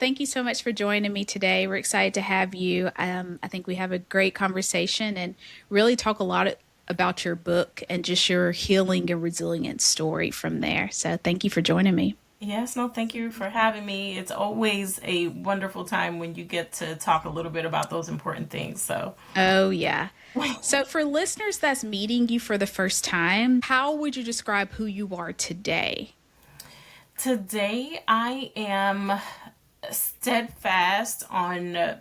Thank you so much for joining me today. We're excited to have you. I think we have a great conversation and really talk a lot about your book and just your healing and resilience story from there. So thank you for joining me. Yes, no, thank you for having me. It's always a wonderful time when you get to talk a little bit about those important things. So, Oh, yeah. So, for listeners that's meeting you for the first time, how would you describe who you are today? today I am steadfast on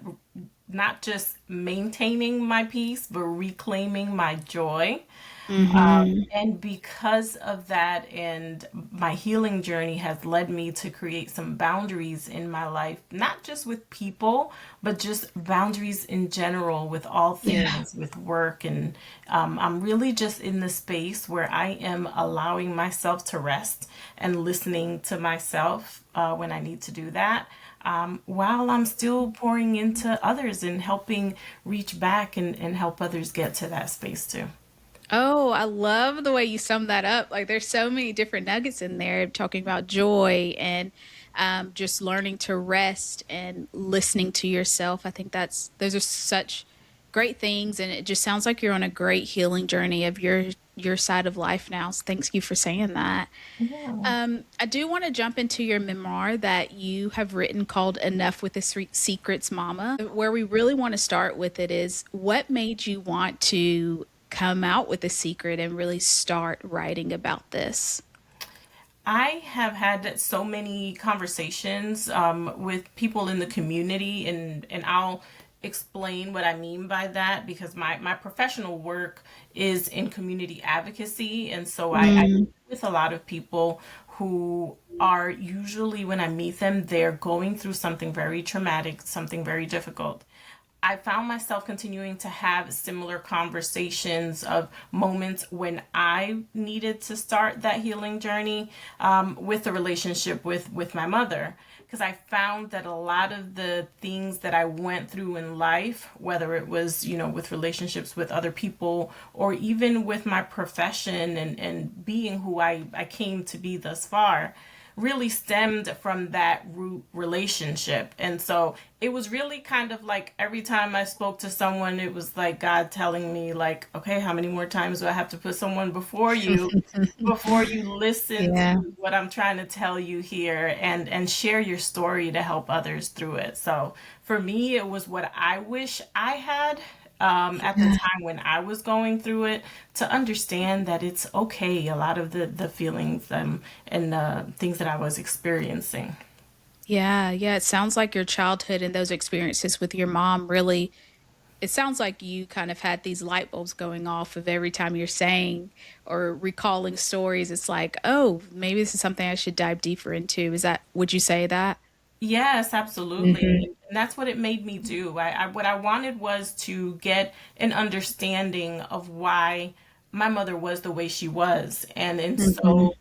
not just maintaining my peace, but reclaiming my joy. Hmm. And because of that, and my healing journey has led me to create some boundaries in my life, not just with people, but just boundaries in general with all Yeah. things, with work. And I'm really just in the space where I am allowing myself to rest and listening to myself when I need to do that. While I'm still pouring into others and helping reach back and help others get to that space too. Oh, I love the way you sum that up. Like, there's so many different nuggets in there talking about joy and just learning to rest and listening to yourself. I think those are such great things, and it just sounds like you're on a great healing journey of your side of life now. So, thanks you for saying that. Yeah. I do want to jump into your memoir that you have written called Enough with the Secrets, Mama. Where we really want to start with it is what made you want to come out with a secret and really start writing about this? I have had so many conversations with people in the community, and I'll explain what I mean by that because my professional work is in community advocacy. And so I Mm, meet with a lot of people who are usually, when I meet them, they're going through something very traumatic, something very difficult. I found myself continuing to have similar conversations of moments when I needed to start that healing journey with the relationship with my mother. Because I found that a lot of the things that I went through in life, whether it was, with relationships with other people or even with my profession and being who I came to be thus far, really stemmed from that root relationship. And so it was really kind of like every time I spoke to someone, it was like God telling me, like, okay, how many more times do I have to put someone before you listen to yeah. what I'm trying to tell you here and share your story to help others through it. So for me, it was what I wish I had at the Yeah. time when I was going through it to understand that it's okay. A lot of the feelings and things that I was experiencing. Yeah, yeah. It sounds like your childhood and those experiences with your mom really, it sounds like you kind of had these light bulbs going off of every time you're saying or recalling stories. It's like, oh, maybe this is something I should dive deeper into. Would you say that? Yes, absolutely. Hmm. And that's what it made me do. What I wanted was to get an understanding of why my mother was the way she was. And Hmm. so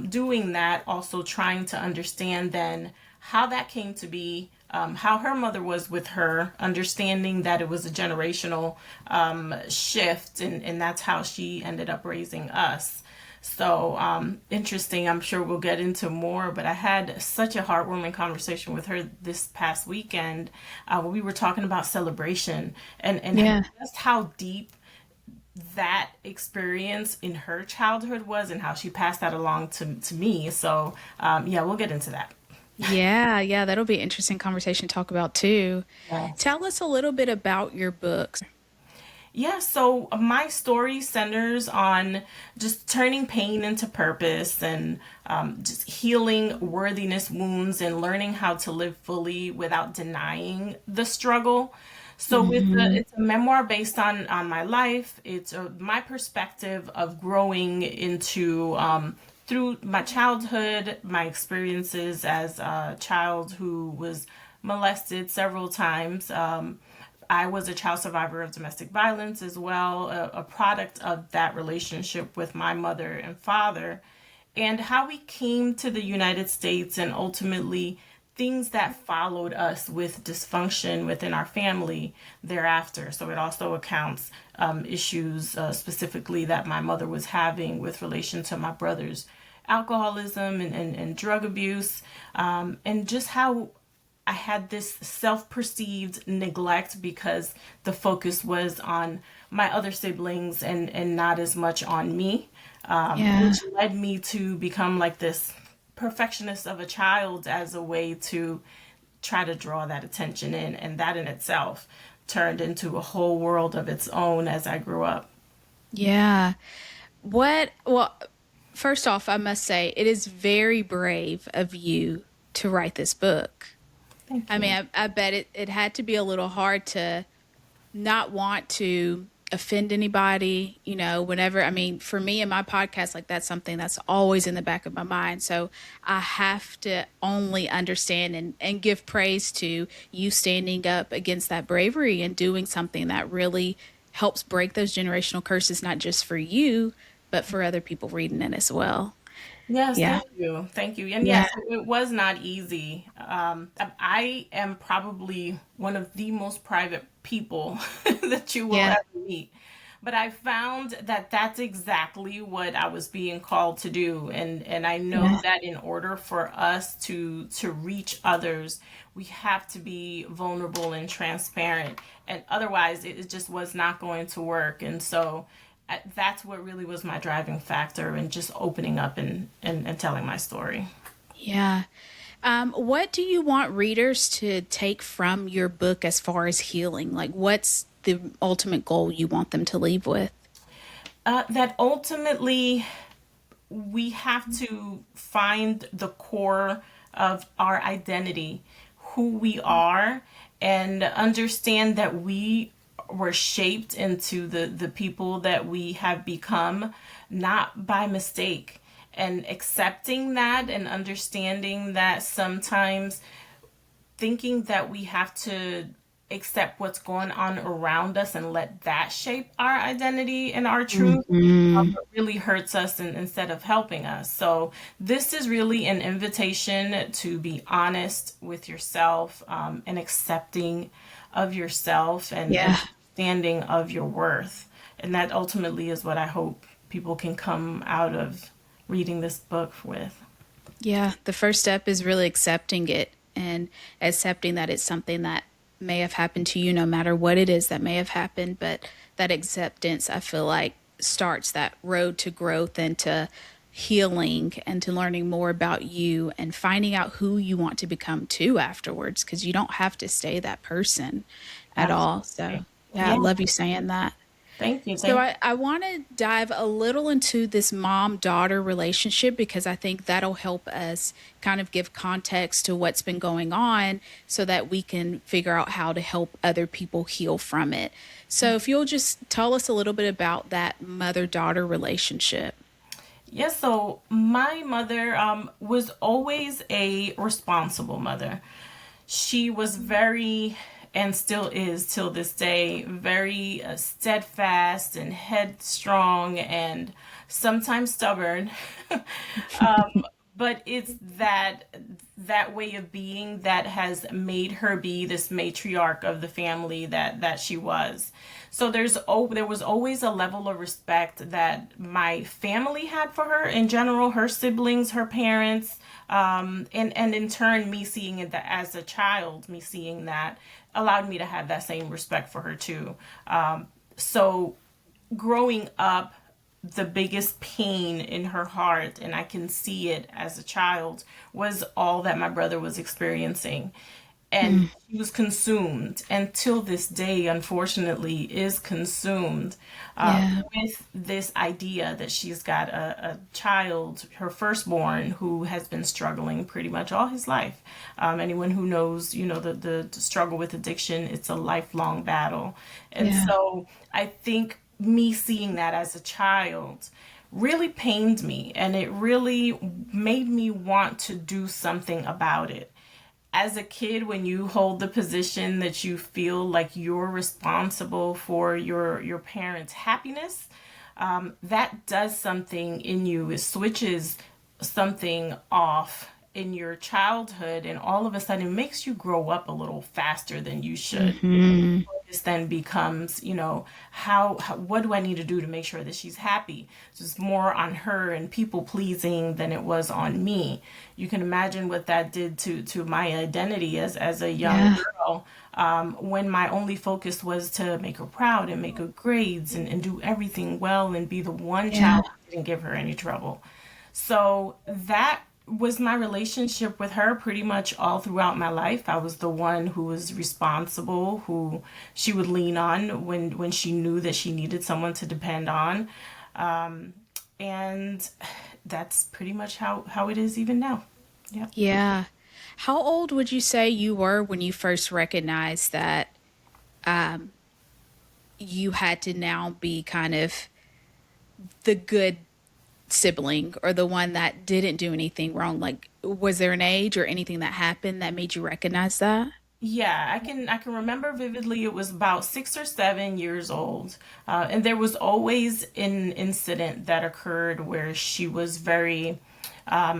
doing that, also trying to understand then how that came to be, how her mother was with her, understanding that it was a generational shift, and that's how she ended up raising us. So interesting. I'm sure we'll get into more, but I had such a heartwarming conversation with her this past weekend. We were talking about celebration and Yeah. just how deep that experience in her childhood was and how she passed that along to me. So yeah, we'll get into that. Yeah, yeah, that'll be an interesting conversation to talk about too. Yes. Tell us a little bit about your books. Yeah, so my story centers on just turning pain into purpose and just healing worthiness wounds and learning how to live fully without denying the struggle. So Hmm. it's a memoir based on my life. It's my perspective of growing into through my childhood, my experiences as a child who was molested several times. I was a child survivor of domestic violence as well, a product of that relationship with my mother and father, and how we came to the United States and ultimately things that followed us with dysfunction within our family thereafter. So it also accounts issues specifically that my mother was having with relation to my brother's alcoholism and drug abuse, and just how I had this self-perceived neglect because the focus was on my other siblings and not as much on me, Yeah. which led me to become like this perfectionist of a child as a way to try to draw that attention in. And that in itself turned into a whole world of its own as I grew up. Yeah. Well, first off, I must say it is very brave of you to write this book. Thank I mean, you. I bet it had to be a little hard to not want to offend anybody, whenever. I mean, for me and my podcast, like that's something that's always in the back of my mind. So I have to only understand and give praise to you standing up against that bravery and doing something that really helps break those generational curses, not just for you, but for other people reading it as well. Yes, Yeah. thank you. Thank you. And Yeah. yes, it was not easy. I am probably one of the most private people that you will Yeah. ever meet. But I found that that's exactly what I was being called to do. And I know Yeah. that in order for us to reach others, we have to be vulnerable and transparent. And otherwise, it just was not going to work. And so that's what really was my driving factor in just opening up and telling my story. Yeah. What do you want readers to take from your book as far as healing? Like, what's the ultimate goal you want them to leave with? That ultimately we have to find the core of our identity, who we are, and understand that we were shaped into the people that we have become, not by mistake. And accepting that and understanding that sometimes thinking that we have to accept what's going on around us and let that shape our identity and our truth Hmm. really hurts us instead of helping us. So, this is really an invitation to be honest with yourself and accepting of yourself and Yeah. understanding of your worth. And that ultimately is what I hope people can come out of reading this book with. Yeah. The first step is really accepting it and accepting that it's something that may have happened to you, no matter what it is that may have happened. But that acceptance, I feel like, starts that road to growth and to healing and to learning more about you and finding out who you want to become too afterwards, because you don't have to stay that person at all. So, Absolutely. yeah, I Yeah. love you saying that. Thank you. So Thank I want to dive a little into this mom-daughter relationship because I think that'll help us kind of give context to what's been going on so that we can figure out how to help other people heal from it. So if you'll just tell us a little bit about that mother-daughter relationship. Yes, so my mother was always a responsible mother. She was very, and still is till this day, very steadfast and headstrong and sometimes stubborn. But it's that way of being that has made her be this matriarch of the family that she was. So there was always a level of respect that my family had for her in general, her siblings, her parents, and in turn me seeing it as a child, me seeing that allowed me to have that same respect for her too. So growing up, the biggest pain in her heart, and I can see it as a child, was all that my brother was experiencing. And Mm, she was consumed, and till this day, unfortunately, is consumed yeah. with this idea that she's got a child, her firstborn, who has been struggling pretty much all his life. Anyone who knows, the struggle with addiction, it's a lifelong battle. And Yeah. so I think me seeing that as a child really pained me, and it really made me want to do something about it. As a kid, when you hold the position that you feel like you're responsible for your parents' happiness, that does something in you. It switches something off, in your childhood, and all of a sudden it makes you grow up a little faster than you should. Hmm. Focus then becomes, what do I need to do to make sure that she's happy? So it's more on her and people pleasing than it was on me. You can imagine what that did to my identity as a young Yeah. girl, when my only focus was to make her proud and make her grades and do everything well and be the one Yeah. child who didn't give her any trouble. So that was my relationship with her pretty much all throughout my life. I was the one who was responsible, who she would lean on when she knew that she needed someone to depend on. And that's pretty much how it is even now. Yeah. Yeah. How old would you say you were when you first recognized that you had to now be kind of the good sibling or the one that didn't do anything wrong? Like, was there an age or anything that happened that made you recognize that? Yeah, I can remember vividly. It was about 6 or 7 years old, and there was always an incident that occurred where she was very,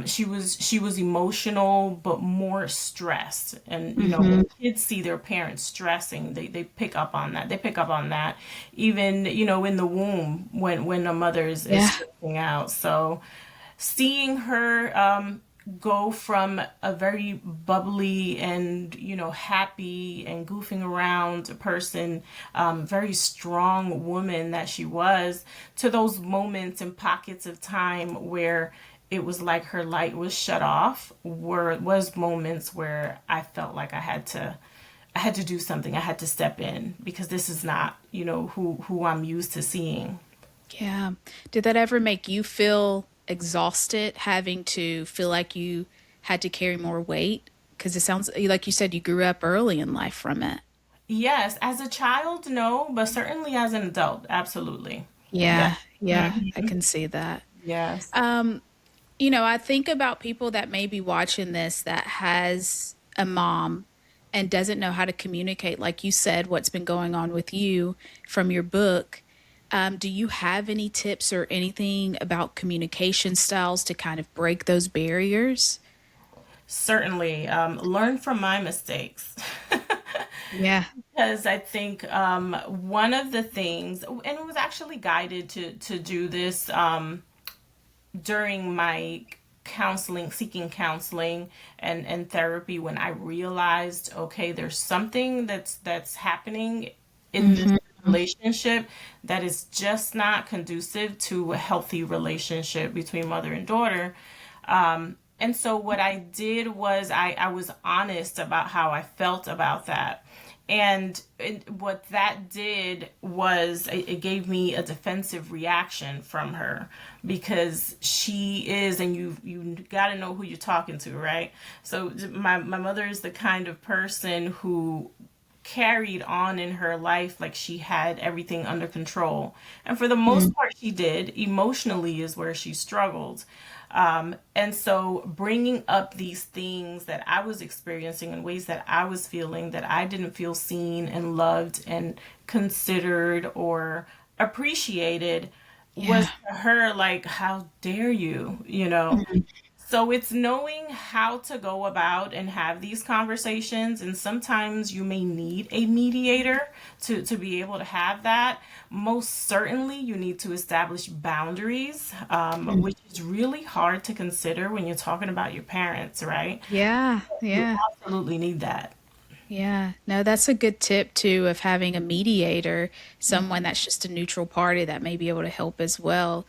she was emotional but more stressed. And when Hmm. kids see their parents stressing, they pick up on that. They pick up on that, even in the womb when a mother is Yeah. stressing out. So seeing her go from a very bubbly and happy and goofing around person, very strong woman that she was, to those moments and pockets of time where it was like her light was shut off, was moments where I felt like I had to do something. I had to step in because this is not who I'm used to seeing. Yeah. Did that ever make you feel exhausted having to feel like you had to carry more weight? Because it sounds like you said you grew up early in life from it. Yes, as a child, no, but certainly as an adult, absolutely. Yeah. Yeah. Yeah. I Hmm. can see that. Yes. I think about people that may be watching this that has a mom and doesn't know how to communicate, like you said, what's been going on with you from your book. Do you have any tips or anything about communication styles to kind of break those barriers? Certainly. Learn from my mistakes. Yeah. Because I think one of the things, and it was actually guided to do this during my counseling, seeking counseling and therapy, when I realized, okay, there's something that's happening in this Hmm. relationship that is just not conducive to a healthy relationship between mother and daughter. And so what I did was I was honest about how I felt about that. And what that did was it gave me a defensive reaction from her, because she is, and you got to know who you're talking to, right? So my mother is the kind of person who carried on in her life like she had everything under control. And for the most part, she did. Emotionally is where she struggled. And so bringing up these things that I was experiencing in ways that I was feeling, that I didn't feel seen and loved and considered or appreciated, was Yeah. to her like, how dare you? So it's knowing how to go about and have these conversations. And sometimes you may need a mediator to be able to have that. Most certainly, you need to establish boundaries, which is really hard to consider when you're talking about your parents, right? Yeah. You Yeah. absolutely need that. Yeah. No, that's a good tip too of having a mediator, someone that's just a neutral party that may be able to help as well.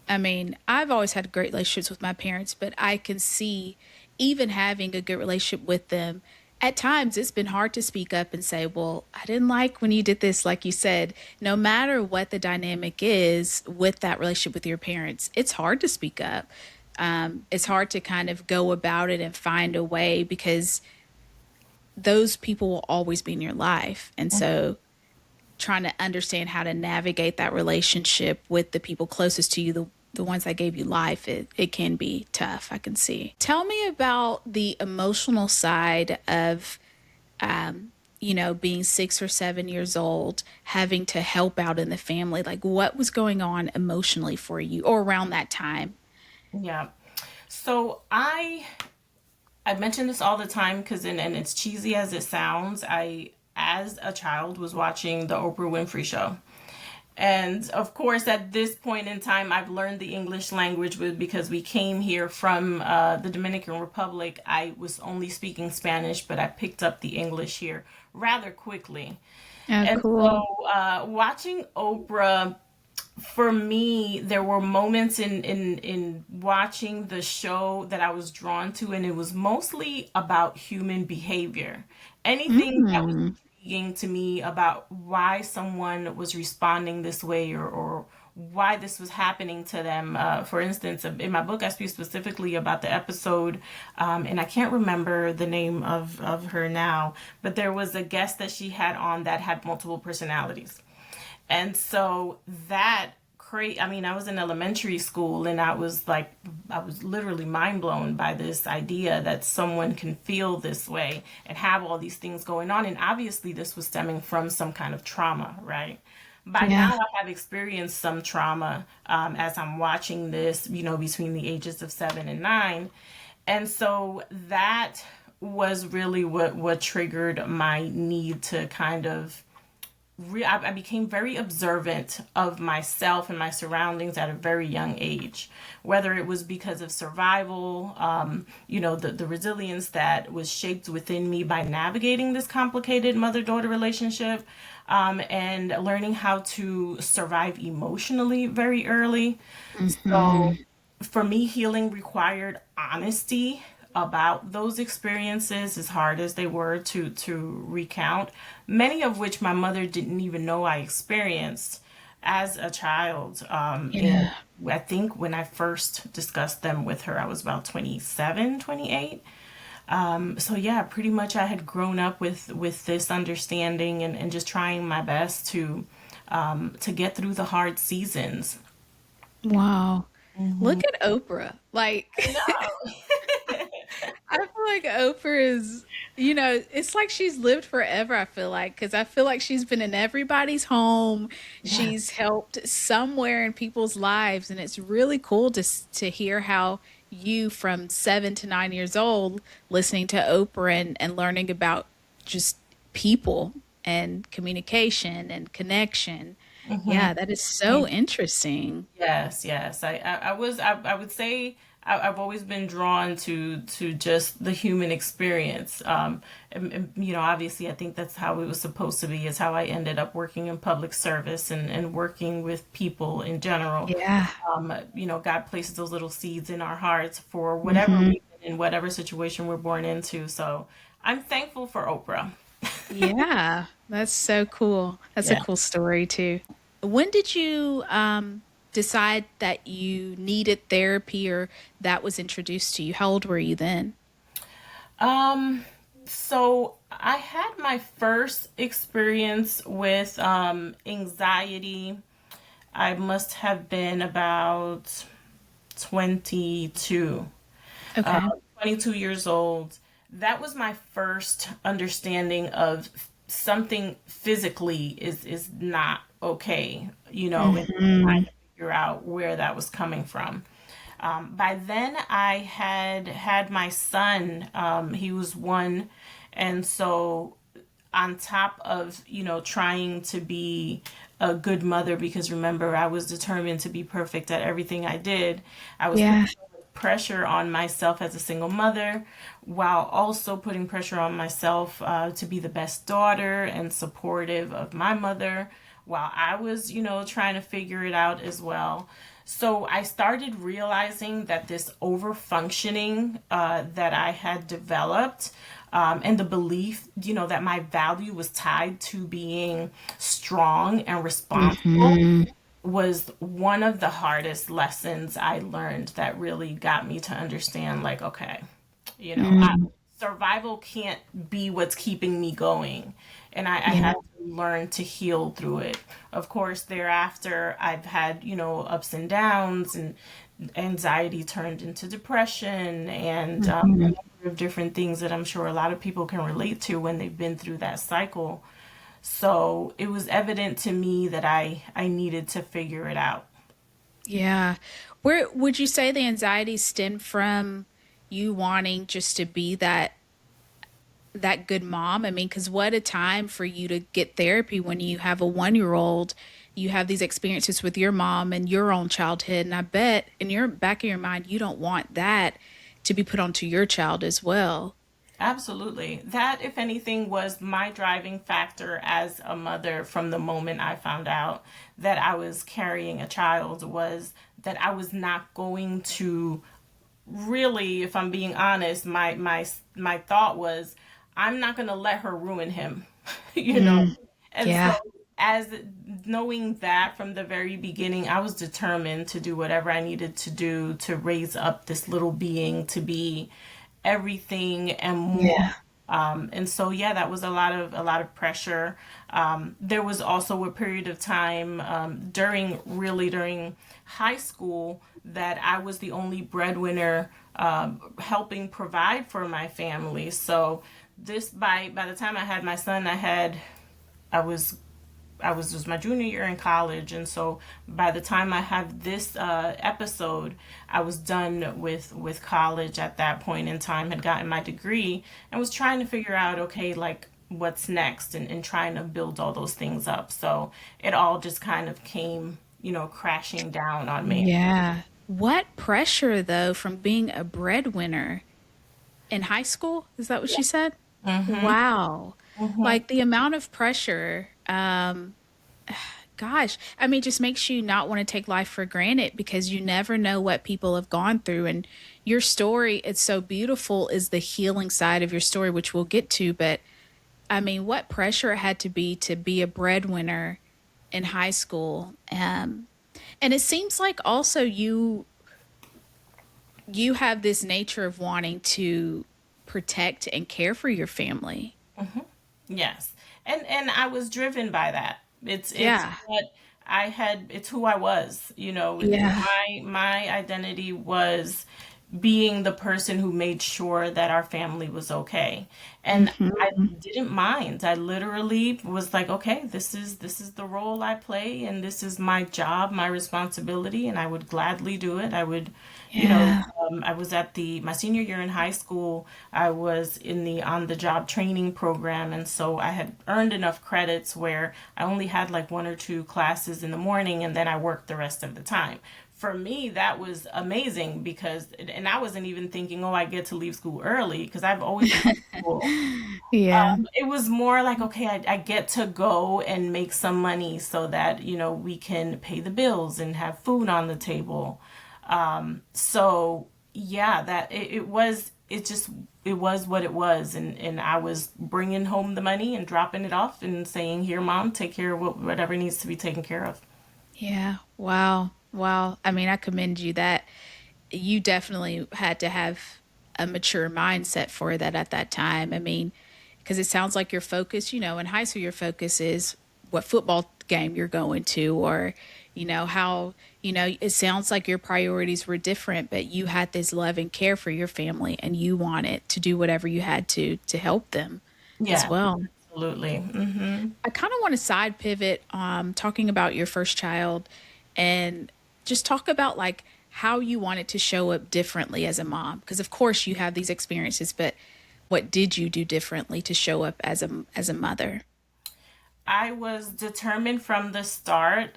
I mean, I've always had great relationships with my parents, but I can see even having a good relationship with them, at times it's been hard to speak up and say, well, I didn't like when you did this, like you said. No matter what the dynamic is with that relationship with your parents, it's hard to speak up. It's hard to kind of go about it and find a way because those people will always be in your life. And so trying to understand how to navigate that relationship with the people closest to you, the ones that gave you life, it can be tough, I can see. Tell me about the emotional side of being 6 or 7 years old, having to help out in the family. Like what was going on emotionally for you or around that time? Yeah. So I mention this all the time because and it's cheesy as it sounds. I as a child was watching the Oprah Winfrey show. And of course, at this point in time, I've learned the English language because we came here from the Dominican Republic. I was only speaking Spanish, but I picked up the English here rather quickly. Oh, And cool. so, watching Oprah, for me, there were moments in watching the show that I was drawn to, and it was mostly about human behavior. Anything that was Mm. intriguing to me about why someone was responding this way, or why this was happening to them. For instance, in my book, I speak specifically about the episode, and I can't remember the name of her now, but there was a guest that she had on that had multiple personalities. And so that I mean, I was in elementary school and I was literally mind blown by this idea that someone can feel this way and have all these things going on. And obviously, this was stemming from some kind of trauma, right? By Yeah. now, I have experienced some trauma as I'm watching this, between the ages of 7 and 9. And so that was really what triggered my need to kind of I became very observant of myself and my surroundings at a very young age, whether it was because of survival, the resilience that was shaped within me by navigating this complicated mother daughter relationship, and learning how to survive emotionally very early. So Hmm. for me, healing required honesty about those experiences, as hard as they were to recount, many of which my mother didn't even know I experienced as a child. And Yeah. I think when I first discussed them with her, I was about 27, 28. So yeah, pretty much I had grown up with this understanding, and just trying my best to get through the hard seasons. Wow. Hmm. Look at Oprah. I Like, know. I feel like Oprah is, it's like she's lived forever, I feel like, because I feel like she's been in everybody's home. Yeah. She's helped somewhere in people's lives. And it's really cool to hear how you, from 7 to 9 years old, listening to Oprah and learning about just people and communication and connection. Hmm. Yeah, that is so interesting. Yes, yes. I would say I've always been drawn to just the human experience. Obviously, I think that's how it was supposed to be. Is how I ended up working in public service and working with people in general. Yeah. God places those little seeds in our hearts for whatever Hmm. reason, in whatever situation we're born into. So I'm thankful for Oprah. Yeah, that's so cool. That's a Yeah. cool story too. When did you decide that you needed therapy or that was introduced to you? How old were you then? Um, so I had my first experience with anxiety. I must have been about 22, uh, Okay. 22 years old. That was my first understanding of something physically is not okay, and trying Hmm. to figure out where that was coming from. By then, I had my son. He was 1, and so on top of trying to be a good mother, because remember, I was determined to be perfect at everything I did. I was putting Yeah. so much pressure on myself as a single mother, while also putting pressure on myself to be the best daughter and supportive of my mother, while I was trying to figure it out as well. So I started realizing that this over functioning that I had developed, and the belief, that my value was tied to being strong and responsible, Hmm. was one of the hardest lessons I learned, that really got me to understand, like, okay, Mm. survival can't be what's keeping me going. And I Yeah. had to learn to heal through it. Of course, thereafter, I've had, ups and downs, and anxiety turned into depression, and a Hmm. number of different things that I'm sure a lot of people can relate to when they've been through that cycle. So it was evident to me that I needed to figure it out. Yeah. Where would you say the anxiety stemmed from you wanting just to be that good mom? I mean, because what a time for you to get therapy when you have a 1 year old. You have these experiences with your mom and your own childhood. And I bet in your back of your mind, you don't want that to be put onto your child as well. Absolutely. That, if anything, was my driving factor as a mother from the moment I found out that I was carrying a child, was that I was not going to really, if I'm being honest, my thought was, I'm not going to let her ruin him, you know. Mm, And so, yeah. as knowing that from the very beginning, I was determined to do whatever I needed to do to raise up this little being to be everything and more. Yeah. And so, yeah, that was a lot of pressure. There was also a period of time during high school that I was the only breadwinner helping provide for my family. So this by the time I had my son, I was I was just my junior year in college, and so by the time I have this episode, I was done with college at that point in time. Had gotten my degree and was trying to figure out, okay, like what's next, and trying to build all those things up. So it all just kind of came, crashing down on me. Yeah. What pressure, though, from being a breadwinner in high school? Is that what she said? Wow. Like the amount of pressure, gosh, I mean, just makes you not want to take life for granted because you never know what people have gone through. And your story, it's so beautiful, is the healing side of your story, which we'll get to. But I mean, what pressure it had to be a breadwinner in high school. And it seems like also you have this nature of wanting to protect and care for your family. Yes. And I was driven by that. It's Yeah. what I had, it's who I was, Yeah. my identity was being the person who made sure that our family was okay. And I Hmm. didn't mind. I literally was like, okay, this is the role I play, and this is my job, my responsibility, and I would gladly do it. I would, Yeah. I was at the my senior year in high school. I was in the on the job training program, and so I had earned enough credits where I only had like one or two classes in the morning, and then I worked the rest of the time. For me, that was amazing because, and I wasn't even thinking, oh, I get to leave school early because I've always loved school. Yeah. It was more like, okay, I get to go and make some money so that, we can pay the bills and have food on the table. So yeah, that it was what it was. And I was bringing home the money and dropping it off and saying, here, mom, take care of whatever needs to be taken care of. Yeah. Wow. Wow. I mean, I commend you that you definitely had to have a mature mindset for that at that time. I mean, because it sounds like your focus, in high school, your focus is what football game you're going to, or, how, it sounds like your priorities were different, but you had this love and care for your family and you wanted to do whatever you had to help them as Yeah, well. absolutely. Hmm. I kind of want to side pivot talking about your first child and just talk about like how you wanted to show up differently as a mom, because of course you have these experiences, but what did you do differently to show up as a mother? I was determined from the start,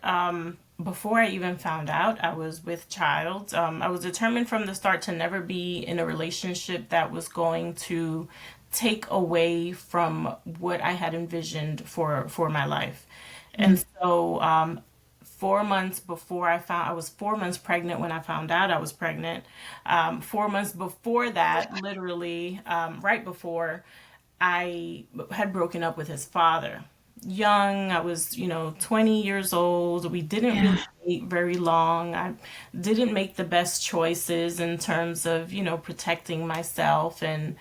before I even found out I was with child. I was determined from the start to never be in a relationship that was going to take away from what I had envisioned for my life. Mm, And so, 4 months before I was 4 months pregnant when I found out I was pregnant. 4 months before that, literally, right before, I had broken up with his father. Young, I was, 20 years old. We didn't yeah, really date very long. I didn't make the best choices in terms of, protecting myself. And,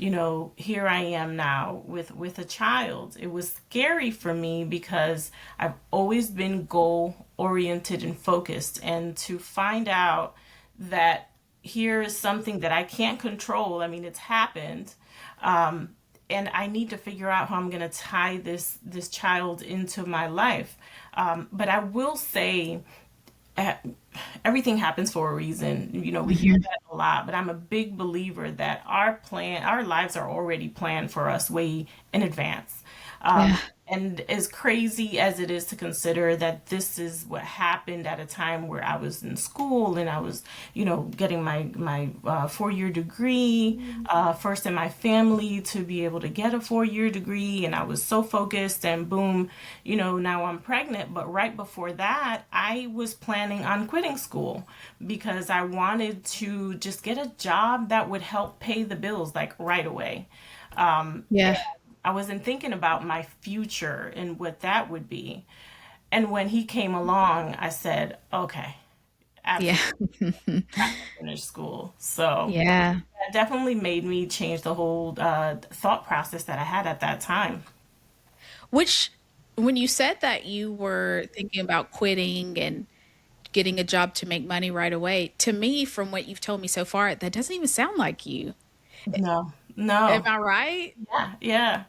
here I am now with a child. It was scary for me because I've always been goal oriented and focused, and to find out that here is something that I can't control. I mean, it's happened, and I need to figure out how I'm going to tie this child into my life. But I will say, everything happens for a reason. You know, we hear Hmm. that a lot, but I'm a big believer that our lives are already planned for us way in advance. Yeah. And as crazy as it is to consider that this is what happened at a time where I was in school and I was, getting my 4 year degree, first in my family to be able to get a 4 year degree, and I was so focused, and boom, now I'm pregnant. But right before that, I was planning on quitting school because I wanted to just get a job that would help pay the bills like right away. Yeah. I wasn't thinking about my future and what that would be. And when he came along, I said, okay, Yeah. absolutely have to finish school. So Yeah. that definitely made me change the whole thought process that I had at that time. Which, when you said that you were thinking about quitting and getting a job to make money right away, to me, from what you've told me so far, that doesn't even sound like you. No, Am no. I right? Yeah, yeah.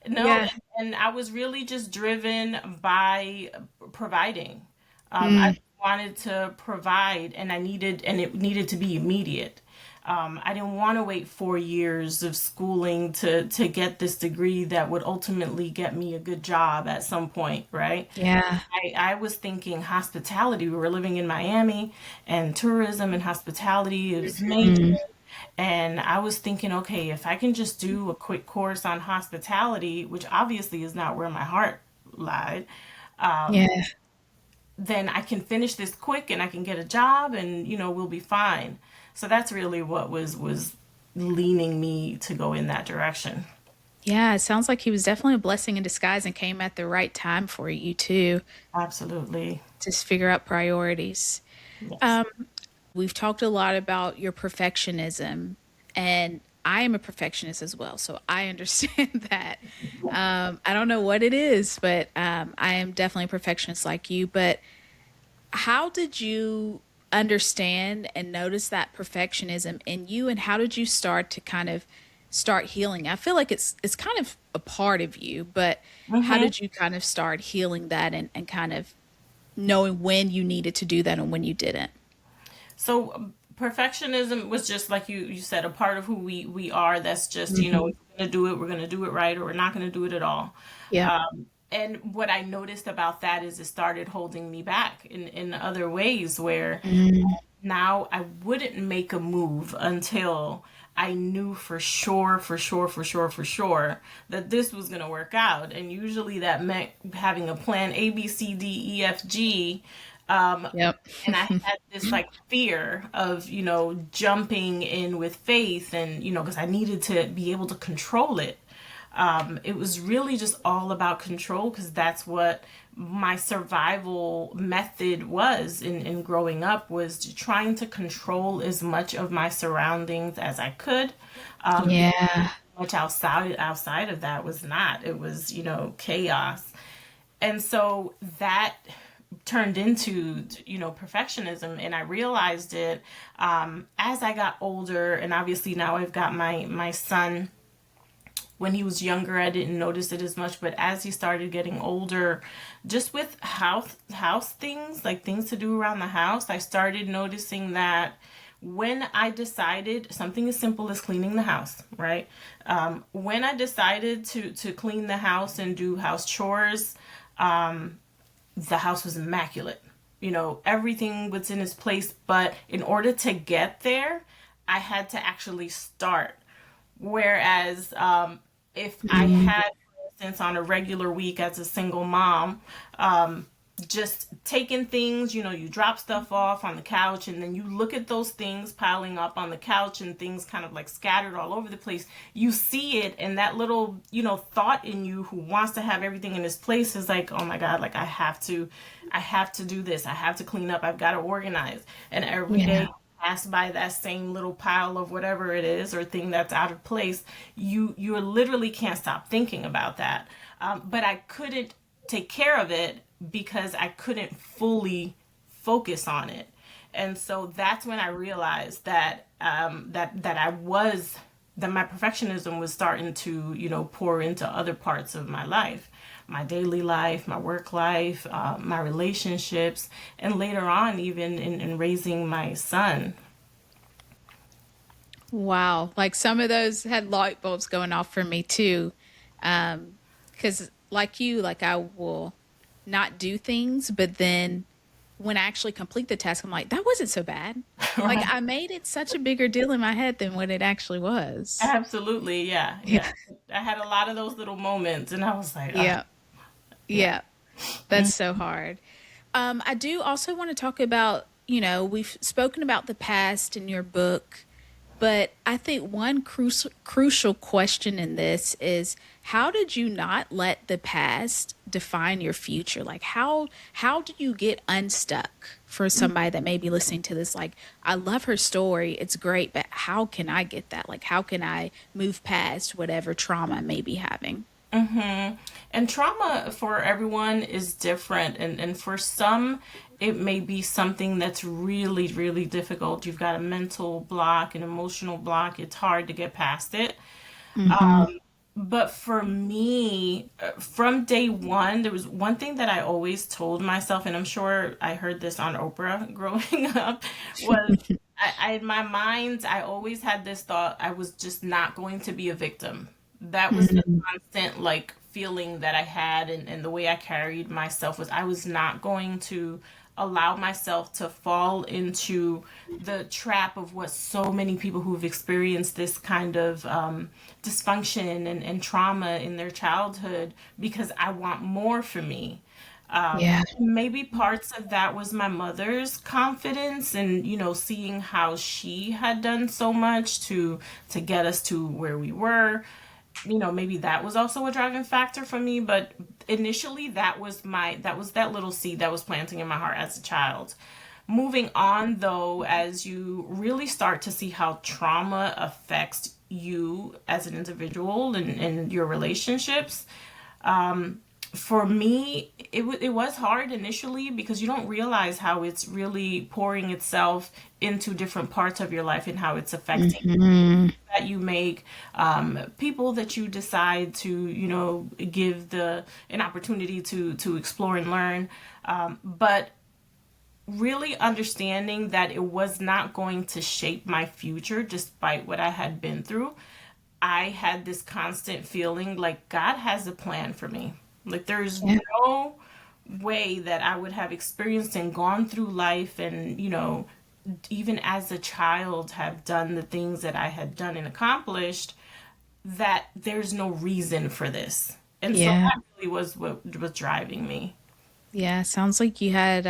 No, Yeah. and I was really just driven by providing. I Mm, wanted to provide, and it needed to be immediate. I didn't want to wait 4 years of schooling to get this degree that would ultimately get me a good job at some point, right? yeah. I was thinking hospitality. We were living in Miami, and tourism and hospitality is major. Mm, And I was thinking, okay, if I can just do a quick course on hospitality, which obviously is not where my heart lied, yeah. then I can finish this quick and I can get a job, and we'll be fine. So that's really what was leaning me to go in that direction. Yeah. It sounds like he was definitely a blessing in disguise and came at the right time for you, too, Absolutely. to figure out priorities. Yes. We've talked a lot about your perfectionism, and I am a perfectionist as well, so I understand that. I don't know what it is, but I am definitely a perfectionist like you. But how did you understand and notice that perfectionism in you, and how did you start to kind of start healing? I feel like it's kind of a part of you, but how hmm did you kind of start healing that and kind of knowing when you needed to do that and when you didn't? So perfectionism was just like you said, a part of who we are. That's just, Hmm. if we're gonna do it, we're gonna do it right, or we're not gonna do it at all. Yep. And what I noticed about that is it started holding me back in other ways where Mm, now I wouldn't make a move until I knew for sure, for sure, for sure, for sure that this was going to work out. And usually that meant having a plan A, B, C, D, E, F, G. Um, yep. and I had this like fear of, jumping in with faith, and, because I needed to be able to control it. It was really just all about control because that's what my survival method was in growing up, was trying to control as much of my surroundings as I could. Because Yeah. much outside of that was not. It was, chaos. And so that turned into, perfectionism, and I realized it as I got older, and obviously now I've got my son. When he was younger, I didn't notice it as much, but as he started getting older, just with house things, like things to do around the house, I started noticing that when I decided something as simple as cleaning the house, right? When I decided to clean the house and do house chores, the house was immaculate. Everything was in its place, but in order to get there, I had to actually start. Whereas if I Mm, had, for instance, on a regular week as a single mom, just taking things, you drop stuff off on the couch, and then you look at those things piling up on the couch and things kind of like scattered all over the place. You see it, and that little, thought in you who wants to have everything in its place is like, oh my God, like I have to do this. I have to clean up. I've got to organize. And every yeah. day pass by that same little pile of whatever it is or thing that's out of place, you literally can't stop thinking about that. But I couldn't take care of it because I couldn't fully focus on it. And so that's when I realized that that my perfectionism was starting to pour into other parts of my life. my daily life, my work life, my relationships, and later on, even in raising my son. Wow. Like some of those had light bulbs going off for me too. Because like you, like I will not do things, but then when I actually complete the task, I'm like, that wasn't so bad. Like Right. I made it such a bigger deal in my head than what it actually was. Absolutely. Yeah. Yeah. Yeah. I had a lot of those little moments, and I was like, Yeah. yeah. Yeah. That's so hard. I do also want to talk about, we've spoken about the past in your book, but I think one crucial question in this is how did you not let the past define your future? Like how do you get unstuck for somebody that may be listening to this? Like, I love her story, it's great, but how can I get that? Like, how can I move past whatever trauma I may be having? And trauma for everyone is different. And for some, it may be something that's really, really difficult. You've got a mental block, an emotional block. It's hard to get past it. Mm-hmm. But for me, from day one, there was one thing that I always told myself, and I'm sure I heard this on Oprah growing up, was in my mind, I always had this thought I was just not going to be a victim. That was the Mm-hmm. constant like feeling that I had, and the way I carried myself was I was not going to allow myself to fall into the trap of what so many people who've experienced this kind of dysfunction and trauma in their childhood, because I want more for me. Yeah. Maybe parts of that was my mother's confidence and seeing how she had done so much to get us to where we were. Maybe that was also a driving factor for me, but initially that little seed that was planting in my heart as a child. Moving on though, as you really start to see how trauma affects you as an individual and your relationships, for me, it was hard initially because you don't realize how it's really pouring itself into different parts of your life and how it's affecting Mm-hmm. that you make, people that you decide to give the an opportunity to explore and learn, but really understanding that it was not going to shape my future despite what I had been through. I had this constant feeling like God has a plan for me. Like there's Yeah. no way that I would have experienced and gone through life and, even as a child have done the things that I had done and accomplished, that there's no reason for this. And so Yeah. that really was what was driving me. Yeah. Sounds like you had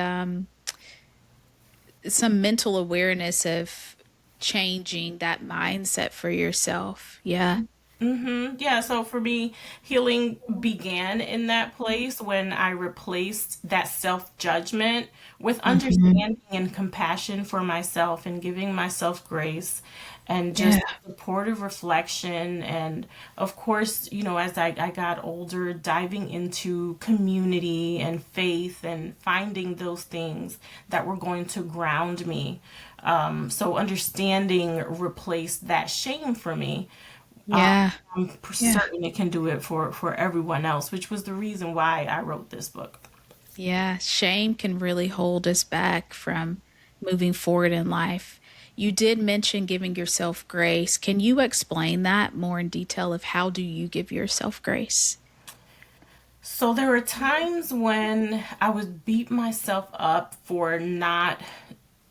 some mental awareness of changing that mindset for yourself. Yeah. Yeah, so for me, healing began in that place when I replaced that self judgment with Mm-hmm. understanding and compassion for myself and giving myself grace and Yeah. just supportive reflection. And of course, as I got older, diving into community and faith and finding those things that were going to ground me. So understanding replaced that shame for me. Yeah. I'm Yeah. certain it can do it for everyone else, which was the reason why I wrote this book. Yeah. Shame can really hold us back from moving forward in life. You did mention giving yourself grace. Can you explain that more in detail of how do you give yourself grace? So there were times when I would beat myself up for not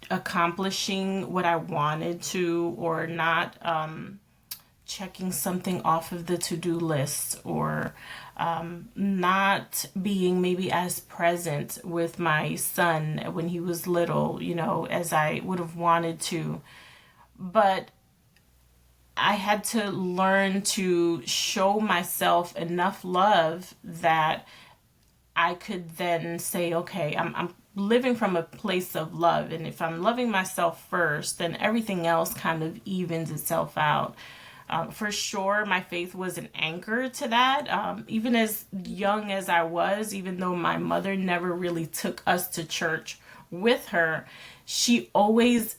accomplishing what I wanted to, or not checking something off of the to-do list, or not being maybe as present with my son when he was little, as I would have wanted to. But I had to learn to show myself enough love that I could then say, okay, I'm living from a place of love. And if I'm loving myself first, then everything else kind of evens itself out. For sure, my faith was an anchor to that. Even as young as I was, even though my mother never really took us to church with her, she always,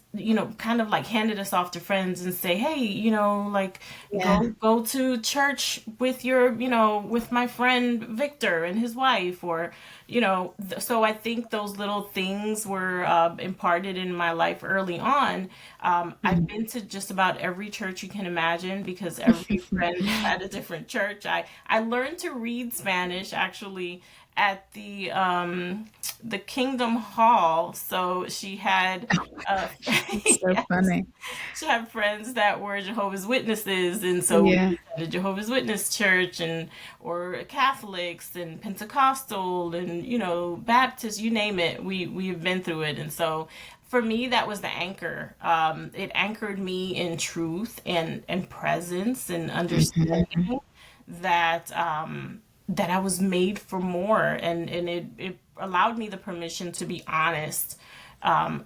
kind of like handed us off to friends and say, hey, like Yeah. go to church with with my friend Victor and his wife, or so I think those little things were imparted in my life early on. I've been to just about every church you can imagine because every friend had a different church. I learned to read Spanish actually at the Kingdom Hall. So she had uh It's so yes, funny. she had friends that were Jehovah's Witnesses, and so we Yeah. attended Jehovah's Witness church, and or Catholics and Pentecostal and Baptist, you name it. We've been through it, and so for me that was the anchor. It anchored me in truth and presence and Mhm. understanding that that I was made for more, and it allowed me the permission to be honest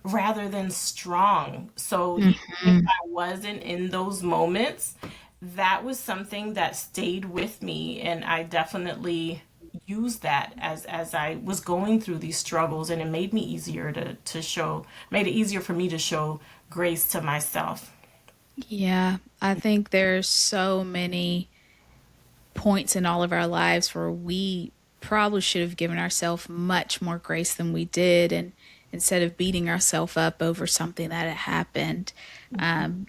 rather than strong. So even if Mhm. I wasn't in those moments, that was something that stayed with me, and I definitely used that as I was going through these struggles, and it made me easier to show, made it easier for me to show grace to myself. Yeah, I think there's so many points in all of our lives where we probably should have given ourselves much more grace than we did. And instead of beating ourselves up over something that had happened,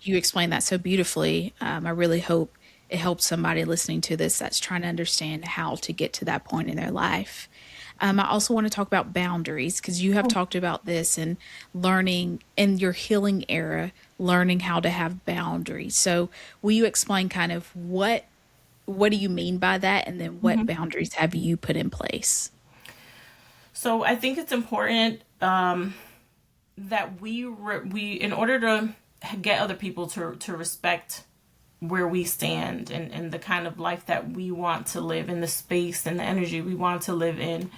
you explained that so beautifully. I really hope it helps somebody listening to this that's trying to understand how to get to that point in their life. I also want to talk about boundaries because you have talked about this and learning in your healing era, learning how to have boundaries. So, will you explain kind of what do you mean by that? And then what boundaries have you put in place? So I think it's important that we in order to get other people to respect where we stand, and the kind of life that we want to live in, the space and the energy we want to live in,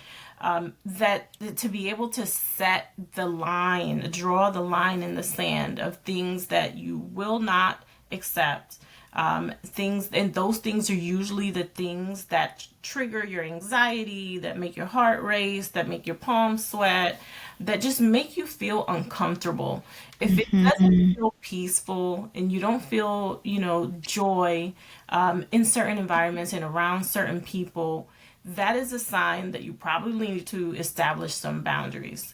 that to be able to set the line, draw the line in the sand of things that you will not accept, things, and those things are usually the things that trigger your anxiety, that make your heart race, that make your palms sweat, that just make you feel uncomfortable. If it doesn't Hmm. feel peaceful and you don't feel, joy in certain environments and around certain people, that is a sign that you probably need to establish some boundaries.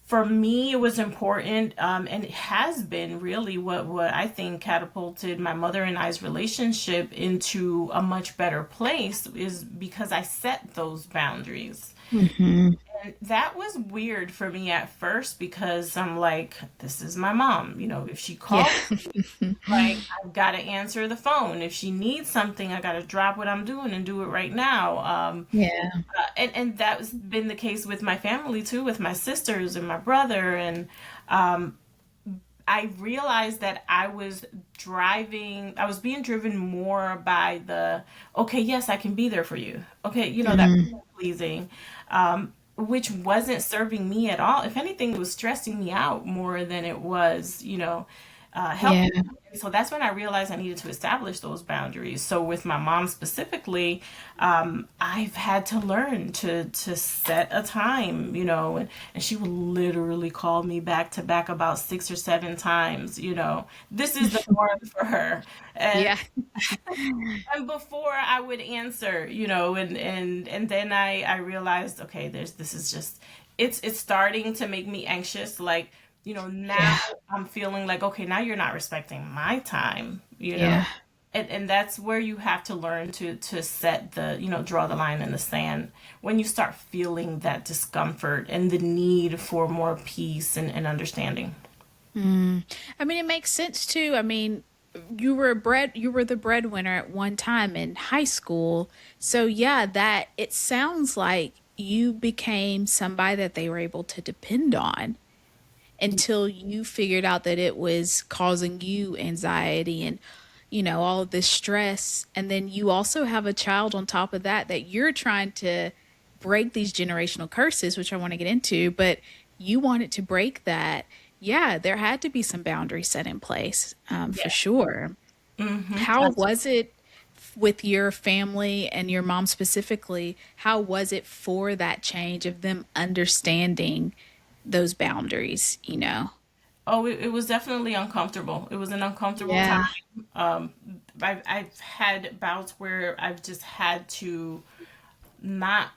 For me, it was important, and it has been really what I think catapulted my mother and I's relationship into a much better place, is because I set those boundaries. Hmm. And that was weird for me at first because I'm like, this is my mom. If she Yeah. calls, like, I've got to answer the phone. If she needs something, I got to drop what I'm doing and do it right now. Yeah. And that's been the case with my family too, with my sisters and my brother. And I realized that I was being driven more by the, okay, yes, I can be there for you. Okay, that Mm. people pleasing, which wasn't serving me at all. If anything, it was stressing me out more than it was, Yeah. helping. And so that's when I realized I needed to establish those boundaries. So with my mom specifically, I've had to learn to set a time, and she would literally call me back to back about 6 or 7 times. This is the norm for her. And Yeah. and before I would answer, and then I realized, okay, this is just, it's starting to make me anxious. Like, now Yeah. I'm feeling like, okay, now you're not respecting my time, Yeah. and that's where you have to learn to set the, draw the line in the sand when you start feeling that discomfort and the need for more peace and understanding. I mean, it makes sense too. I mean, you were the breadwinner at one time in high school. So yeah, that it sounds like you became somebody that they were able to depend on until you figured out that it was causing you anxiety and all of this stress, and then you also have a child on top of that that you're trying to break these generational curses, which I want to get into, but you wanted to break that. Yeah, there had to be some boundaries set in place, for Yeah. sure. Mm-hmm. How was it with your family and your mom specifically? How was it for that change of them understanding those boundaries, you know? Oh, it was definitely uncomfortable. It was an uncomfortable Yeah. time. I've had bouts where I've just had to not,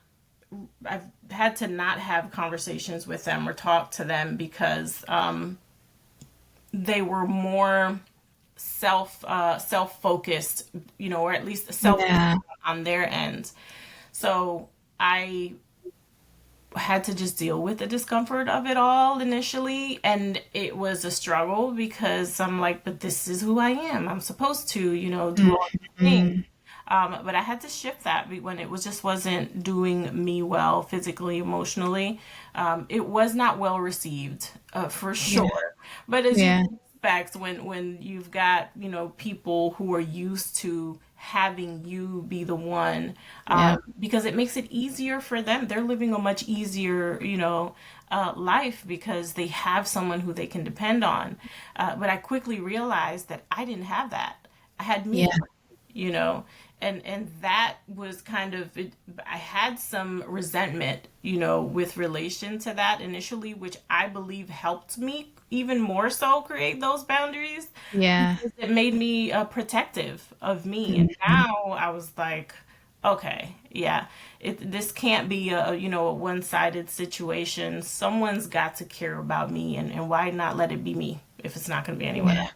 I've had to not have conversations with them or talk to them because they were more self focused, or at least self Yeah. on their end. So I had to just deal with the discomfort of it all initially, and it was a struggle because I'm like, but this is who I am. I'm supposed to, do all these things. Mhm. But I had to shift that when it was just wasn't doing me well physically, emotionally. It was not well received, for Yeah. sure. But as you Yeah. expect, when you've got people who are used to having you be the one, Yeah. because it makes it easier for them. They're living a much easier, life because they have someone who they can depend on. But I quickly realized that I didn't have that. I had Yeah. me, you know and that was kind of it. I had some resentment, with relation to that initially, which I believe helped me even more so create those boundaries Yeah. because it made me protective of me. And Mhm. now I was like, okay, yeah, this can't be a one-sided situation. Someone's got to care about me, and why not let it be me if it's not going to be anyone Yeah. else?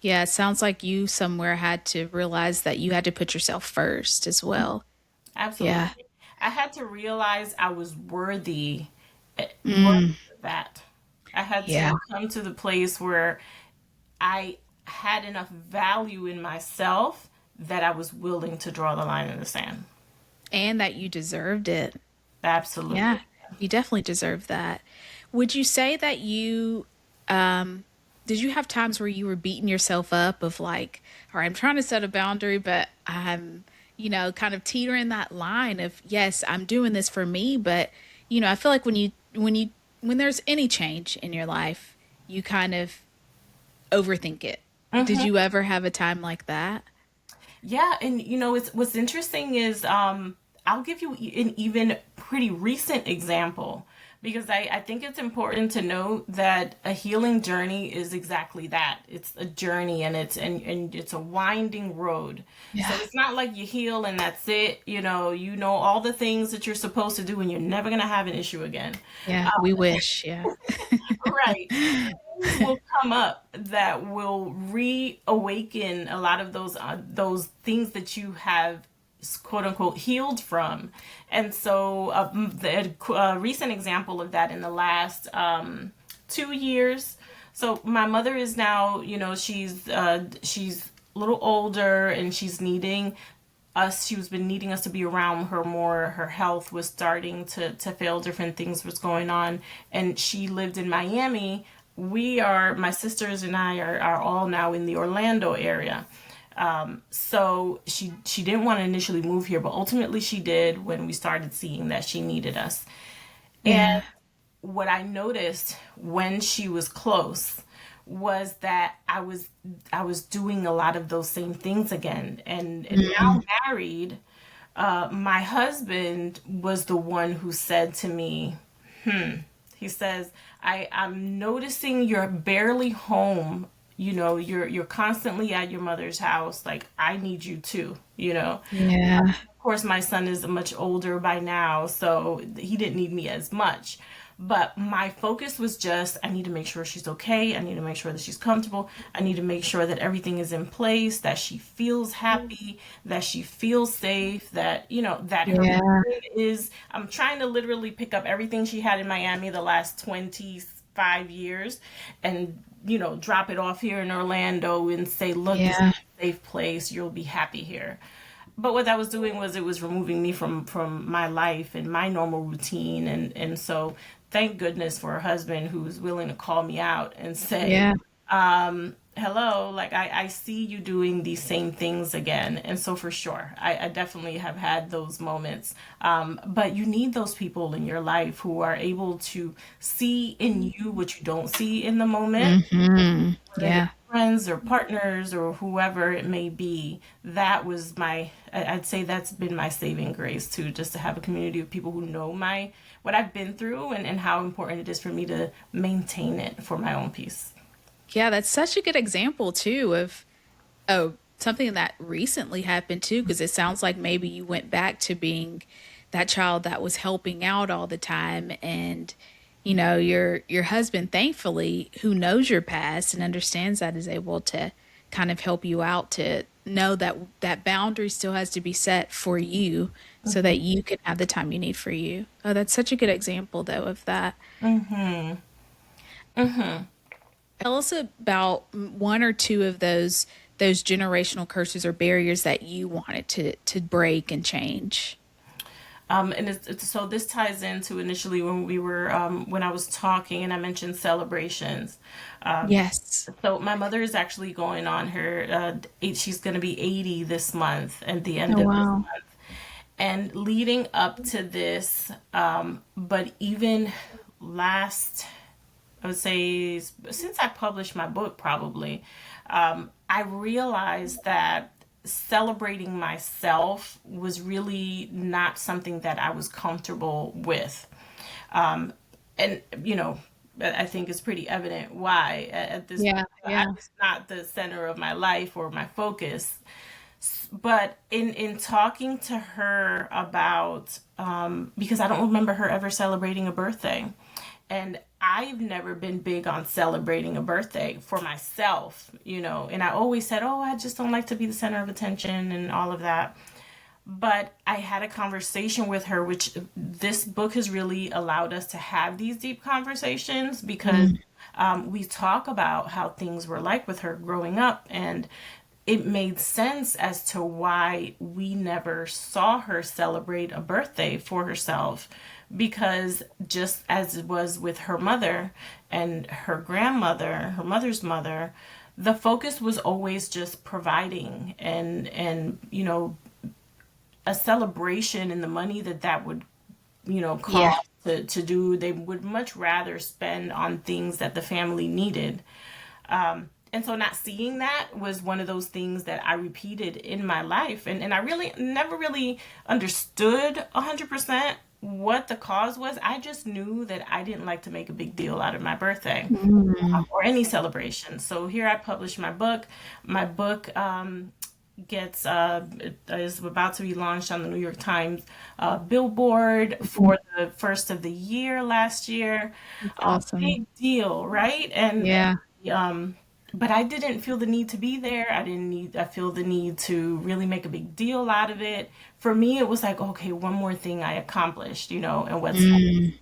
Yeah, it sounds like you somewhere had to realize that you had to put yourself first as well. Yeah. Absolutely. I had to realize I was worthy Mm. of that. I had Yeah. to come to the place where I had enough value in myself that I was willing to draw the line in the sand. And that you deserved it. Yeah. Absolutely. You definitely deserve that. Would you say that you did you have times where you were beating yourself up of like, all right, I'm trying to set a boundary, but I'm, kind of teetering that line of, yes, I'm doing this for me, but I feel like when there's any change in your life, you kind of overthink it. Did Hmm. you ever have a time like that? Yeah, and it's what's interesting is I'll give you an even pretty recent example because I think it's important to note that a healing journey is exactly that. It's a journey, and and it's a winding road. So Yeah. it's not like you heal and that's it. You know all the things that you're supposed to do, and you're never gonna have an issue again. Yeah, we wish. Yeah. Right. Things will come up that will reawaken a lot of those things that you have quote unquote healed from. And so the recent example of that in the last 2 years. So my mother is now, she's a little older, and she's been needing us to be around her more. Her health was starting to fail, different things was going on, and she lived in Miami. My sisters and I are all now in the Orlando area. So she didn't want to initially move here, but ultimately she did when we started seeing that she needed us. And Yeah. what I noticed when she was close was that I was doing a lot of those same things again. And Mm. now married, my husband was the one who said to me, he says, I'm noticing you're barely home. You're constantly at your mother's house. Like, I need you too. Yeah. Of course, my son is much older by now, so he didn't need me as much. But my focus was just, I need to make sure she's okay. I need to make sure that she's comfortable. I need to make sure that everything is in place, that she feels happy, that she feels safe, that her Yeah. brain is. I'm trying to literally pick up everything she had in Miami the last 25 years and, drop it off here in Orlando and say, look, this is Yeah. a safe place. You'll be happy here. But what that was doing was, it was removing me from my life and my normal routine. And so thank goodness for a husband who's willing to call me out and say, Yeah. hello, like, I see you doing these same things again. And so for sure, I definitely have had those moments. But you need those people in your life who are able to see in you what you don't see in the moment, Hmm. whether they're Yeah. friends or partners or whoever it may be, that was I'd say that's been my saving grace too, just to have a community of people who know what I've been through, and how important it is for me to maintain it for my own peace. Yeah, that's such a good example too of something that recently happened too, because it sounds like maybe you went back to being that child that was helping out all the time, and your husband, thankfully, who knows your past and understands that, is able to kind of help you out to know that that boundary still has to be set for you so that you can have the time you need for you. Oh, that's such a good example though of that. Mm-hmm. Mm-hmm. Tell us about one or two of those generational curses or barriers that you wanted to break and change. And so this ties into initially when I was talking and I mentioned celebrations. Um, Yes. so my mother is actually going on her she's going to be 80 this month at the end Oh, of this wow. month. And leading up to this, but even last, I would say, since I published my book, probably, I realized that celebrating myself was really not something that I was comfortable with. And, I think it's pretty evident why at this Yeah, point. I yeah. was not the center of my life or my focus. But in talking to her about, because I don't remember her ever celebrating a birthday, and I've never been big on celebrating a birthday for myself, and I always said, oh, I just don't like to be the center of attention and all of that. But I had a conversation with her, which this book has really allowed us to have these deep conversations, because Mm, we talk about how things were like with her growing up, and it made sense as to why we never saw her celebrate a birthday for herself. Because just as it was with her mother and her grandmother, her mother's mother, the focus was always just providing, and a celebration, and the money that would yeah. cost to do, they would much rather spend on things that the family needed. And so not seeing that was one of those things that I repeated in my life. And I really never really understood 100% what the cause was. I just knew that I didn't like to make a big deal out of my birthday, Mm, or any celebration. So here I published my book. My book gets is about to be launched on the New York Times billboard for the first of the year last year. that's awesome. Big deal, right? Yeah. Um, but I didn't feel the need to be there. I feel the need to really make a big deal out of it. For me, it was like, okay, one more thing I accomplished, and what's next? Mm,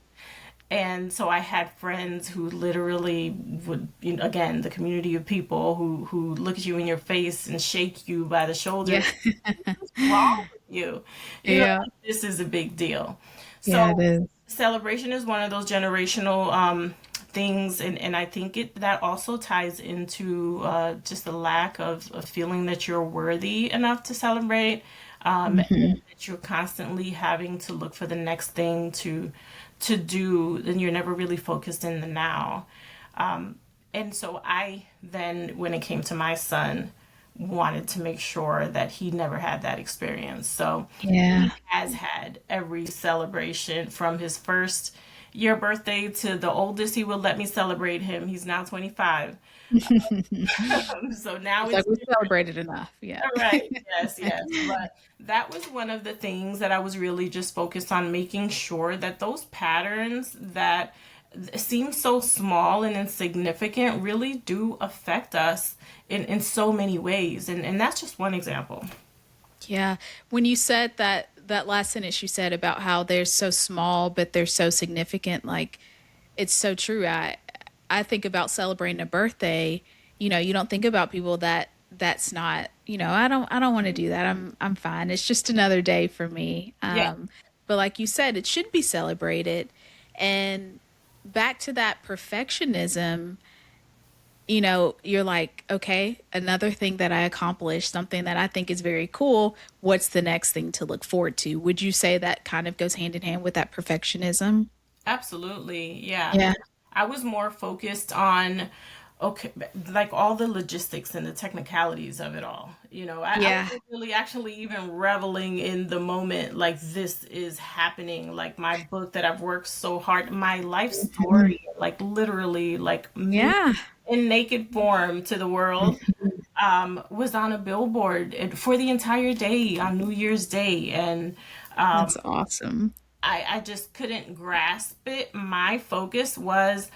And so I had friends who literally would, again, the community of people who look at you in your face and shake you by the yeah. shoulders. What's wrong with you? Yeah. This is a big deal. Yeah, it So is. celebration is one of those generational things, and I think that also ties into just the lack of feeling that you're worthy enough to celebrate, and Hmm. that you're constantly having to look for the next thing to do, and you're never really focused in the now. And so I then, when it came to my son, wanted to make sure that he never had that experience. So Yeah. he has had every celebration from his first year birthday to the oldest he will let me celebrate him. He's now 25. So now It's it's like we different. celebrated enough. Yeah. All right. Yes, yes. But that was one of the things that I was really just focused on, making sure that those patterns that seem so small and insignificant really do affect us in so many ways. And that's just one example. Yeah. When you said that last sentence you said about how they're so small but they're so significant, like it's so true. I think about celebrating a birthday, you don't think about people that's not, I don't want to do that. I'm fine. It's just another day for me. Yeah, But like you said, it should be celebrated. And back to that perfectionism, you're like, okay, another thing that I accomplished, something that I think is very cool. What's the next thing to look forward to? Would you say that kind of goes hand in hand with that perfectionism? absolutely. Yeah. Yeah. I was more focused on, okay, like all the logistics and the technicalities of it all. I Yeah. wasn't really actually even reveling in the moment, like this is happening, like my book that I've worked so hard, my life Mhm. story, like literally, like me Yeah. in naked form to the world, was on a billboard for the entire day on New Year's Day. And That's awesome. I just couldn't grasp it. My focus was,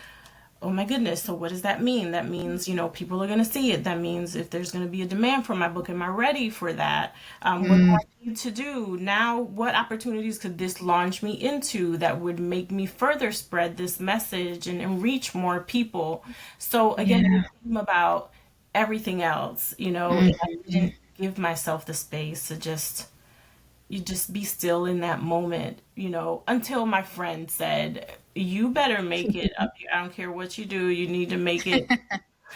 oh my goodness, so what does that mean? That means, people are going to see it. That means if there's going to be a demand for my book, am I ready for that? What do Mm, I need to do? Now, what opportunities could this launch me into that would make me further spread this message and reach more people? So, again, it yeah. became about everything else, and I Mhm. didn't give myself the space to just you just be still in that moment, until my friend said, "You better make it up here. I don't care what you do. You need to make it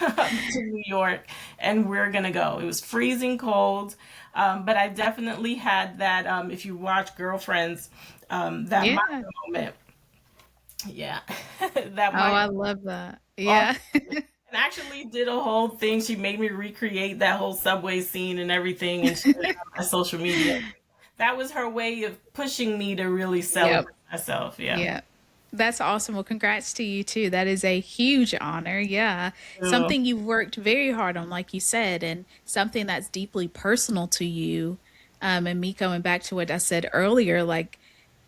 up to New York, and we're gonna go." It was freezing cold, but I definitely had that. If you watch Girlfriends, that Maya Yeah. moment, yeah, that Oh, Maya I love that. awesome. Yeah. And actually did a whole thing. She made me recreate that whole subway scene and everything and share it on my social media. That was her way of pushing me to really Yep. celebrate myself. Yeah. Yeah. That's awesome. Well, congrats to you too. That is a huge honor. Yeah. Yeah. Something you've worked very hard on, like you said, and something that's deeply personal to you. And me going back to what I said earlier, like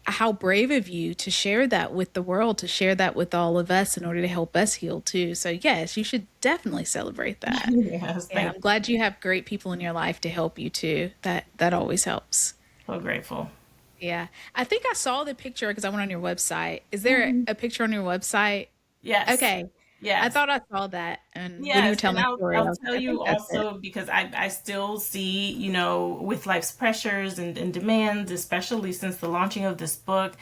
how brave of you to share that with the world, to share that with all of us in order to help us heal too. So, yes, you should definitely celebrate that. Yes. Yeah, Thank I'm you. glad you have great people in your life to help you too. That always helps. So grateful. Yeah. I think I saw the picture because I went on your website. Is there Mhm. a picture on your website? Yes. Okay. I Yes. thought I saw that. And when you were Yes, and telling the story, I I'll was tell like, I you think that's it. also because I still see, with life's pressures and demands, especially since the launching of this book,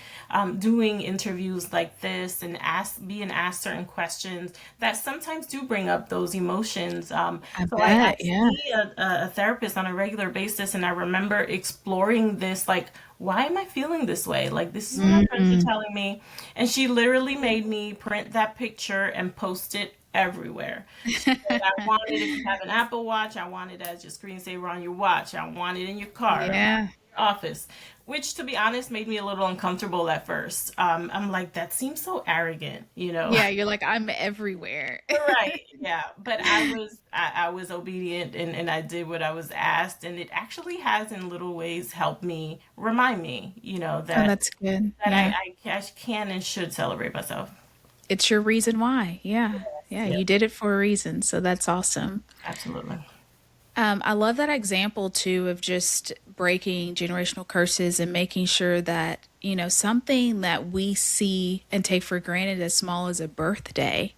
doing interviews like this and being asked certain questions that sometimes do bring up those emotions. I So I bet. Yeah. see a therapist on a regular basis, and I remember exploring this, like, why am I feeling this way? Like, this is what my friends are Mm, telling me. And she literally made me print that picture and post it everywhere. She said, I want it if you have an Apple Watch. I want it as your screensaver on your watch. I want it in your car, yeah. your office, which, to be honest, made me a little uncomfortable at first. I'm like, that seems so arrogant. Yeah. You're like, I'm everywhere. Right, yeah. But I was obedient, and I did what I was asked, and it actually has in little ways helped me remind me, Oh, that that's good. that Yeah. I can and should celebrate myself. It's your reason why. Yeah. Yes, Yeah. yes, You did it for a reason. So that's awesome. absolutely. I love that example too of just breaking generational curses and making sure that, something that we see and take for granted as small as a birthday